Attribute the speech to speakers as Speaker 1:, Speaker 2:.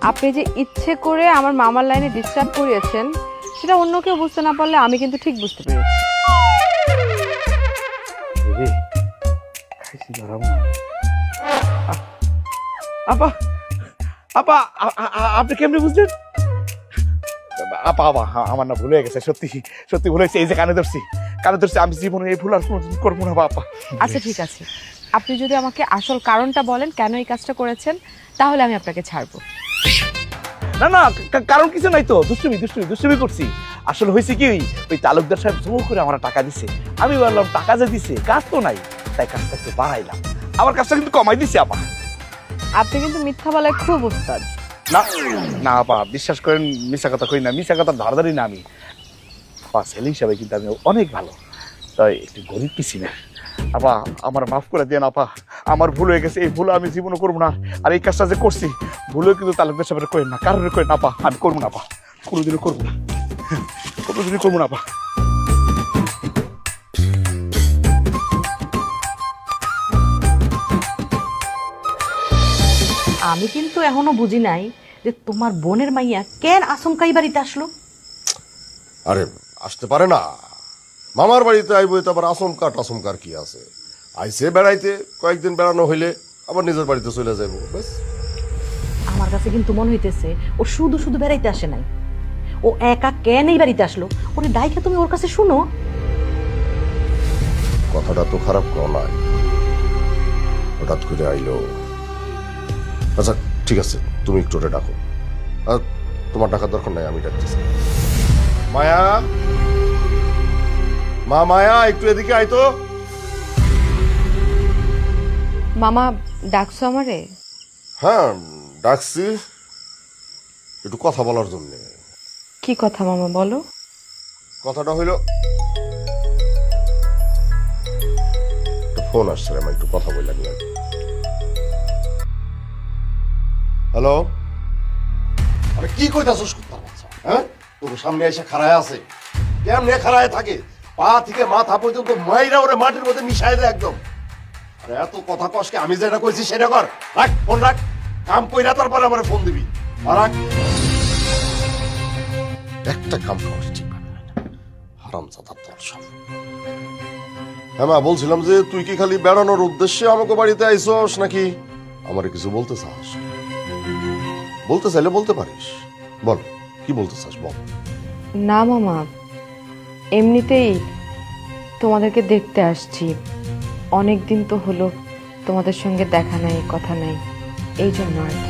Speaker 1: আপনি যে ইচ্ছে করে আমার মামার লাইনে ডিস্টার্ব করিয়েছেন সেটা অন্য কেউ বুঝতে না পারলে আমি কিন্তু ঠিক বুঝতে পেরেছি।
Speaker 2: আপা আপা আপনি কেমনি বুঝলেন? আপা আপা আমার না ভুলে গেছে, সত্যি সত্যি ভুলে গেছে। এই যে কানে ধরছি আমি জীবনে এই ভুল আর কোনোদিন করবো না আপা।
Speaker 1: আচ্ছা ঠিক আছে, আপনি যদি আমাকে আসল কারণটা বলেন কেন এই কাজটা করেছেন তাহলে আমি আপনাকে ছাড়বো।
Speaker 2: না না, কারণ কিছু নাই তো, দুষ্টুমি করছি। আসলে হয়েছে কি, ওই তালুকদার সাহেব জোর করে আমার টাকা দিছে, আমি বললাম টাকা যে দিছে কাজ তো নাই, তাই কাজটা একটু বাড়াইলাম। আমার কাজটা কিন্তু কমাই দিছে আপা।
Speaker 1: আপনি কিন্তু মিথ্যা বলায় খুব উস্তাদ।
Speaker 2: না না আপা, বিশ্বাস করেন, মিশা কথা কই না, মিশা কথা ধারধারি না আমি। আপা ছেলে হিসাবে কিন্তু আমি অনেক ভালো, তাই একটু গরিব পিছি না আপা, আমার মাফ করে দেন আপা। আমার ভুল হয়ে গেছে, এই ভুল আমি জীবনে করবো না। আর এই কাজটা যে করছি ভুলেও কিন্তু তালুকদার সাহেবের করেন না, কারোর করেন না আপা, আমি করবো না আপা, কোনোদিনও করবো না, কোনোদিনই করবো না আপা।
Speaker 3: আমি কিন্তু এখনো বুঝি নাই যে তোমার বোনের মাইয়া কেন আচমকাই বাড়িতে আসলো।
Speaker 4: আরে আসতে পারে না, মামার বাড়িতে আইব, তো আবার আসমকার কি আছে? আইসে বেড়াইতে, কয়েকদিন বেড়ানো হইলে আবার নিজের বাড়িতে চলে যাইব, ব্যাস।
Speaker 3: আমার কাছে কিন্তু মনে হইতেছে ও শুধু শুধু বেড়াইতে আসে নাই, ও একা কেন এই বাড়িতে আসলো। ওরে ডাইকে তুমি ওর কাছে শুনো।
Speaker 4: কথাটা তো খারাপ কর নাই, হঠাৎ করে আইলো। আচ্ছা ঠিক আছে, তুমি একটু ওরে ডাকো। আর তোমার ডাকার দরকার নাই, আমি ডাকতেছি। মায়া, মা মায়া, একটু এদিকে আইতো।
Speaker 1: মামা ডাকছো আমারে?
Speaker 4: হ্যাঁ ডাকছি, একটু কথা বলার জন্য।
Speaker 1: কি কথা মামা বলো?
Speaker 4: কথাটা হইল, ফোন আসছে, আমি একটু কথা বললাম। হ্যালো, আরে কি কইতাছস কুত্তার বাচ্চা? হ্যাঁ, তোর সামনে এসে খাড়ায় আছে, কেমনে খাড়ায় থাকে, পা থেকে মাথা পর্যন্ত মাইরা ওরে মাটির মধ্যে মিশাই দেয় একদম। আরে এত কথা কষকে, আমি যেটা কইছি সেটা কর। রাখ ফোন, রাখ, কাম কইরা তারপরে আমার ফোন দিবি। আর রাখ, একটা কাম করিস ঠিক হারামজাদা তোর সব। হ্যাঁ মা, বলছিলাম যে তুই কি খালি বেড়ানোর উদ্দেশ্যে আমাকে বাড়িতে আইসস, নাকি আমারে কিছু বলতে চাস? বলতে চাইলে বলতে পারিস, বল কি বলতে চাস বল।
Speaker 1: না মামা, এমনিতেই তোমাদেরকে দেখতে আসছি, অনেক দিন তো হলো তোমাদের সঙ্গে দেখা নাই, কথা নাই, এই জন্য আর কি।